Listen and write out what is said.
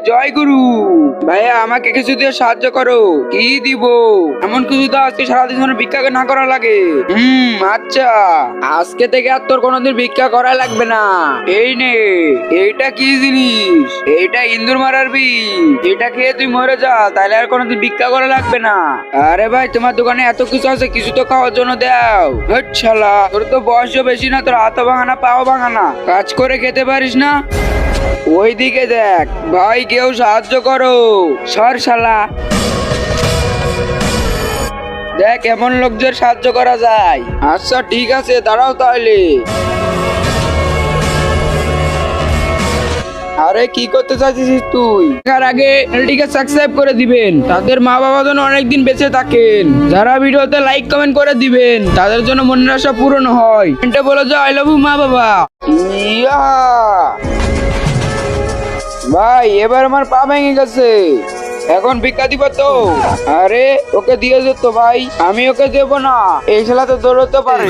জয় গুরু। ভাইয়া আমাকে কিছু দিয়ে সাহায্য করো। কি দিব? এমন কিছু তো আজকে সারাদিন ধরে ভিক্ষা না করা লাগে। আচ্ছা, আজকে থেকে আর তোর কোনোদিন ভিক্ষা করা লাগবে না। এই নে, এইটা কি জিনিস? এইটা ইন্দুর মারার বিষ। এটা খেয়ে তুই মরে যা, তাহলে আর কোনোদিন ভিক্ষা করা লাগবে না। আরে ভাই, তোমার দোকানে এত কিছু আছে, কিছু তো খাওয়ার জন্য দাও। হট শালা, তোর তো বয়সও বেশি না, তোর হাতও ভাঙানা পাও ভাঙানা, কাজ করে খেতে পারিস না? ওইদিকে দেখ ভাই, কেউ সাহায্য করো। সর শালা। দেখ এমন লোকদের সাহায্য করা যায়। আচ্ছা ঠিক আছে, দাঁড়াও তাহলে। আরে কি করতে চাইছিস তুই? তার আগে চ্যানেলটিকে সাবস্ক্রাইব করে দিবেন, তাদের মা বাবা যেন অনেকদিন বেঁচে থাকেন। যারা ভিডিওতে লাইক কমেন্ট করে দিবেন, তাদের জন্য মনের আশা পূরণ হয়। এটা বলে যে আই লাভ ইউ মা বাবা। ইয়া ভাই, এবার আমার পা ভেঙে গেছে, এখন ভিক্ষা দিব তো? আরে ওকে দিয়ে যেত ভাই, আমি ওকে দেবো না, এই শালা তো দৌড়তে পারে।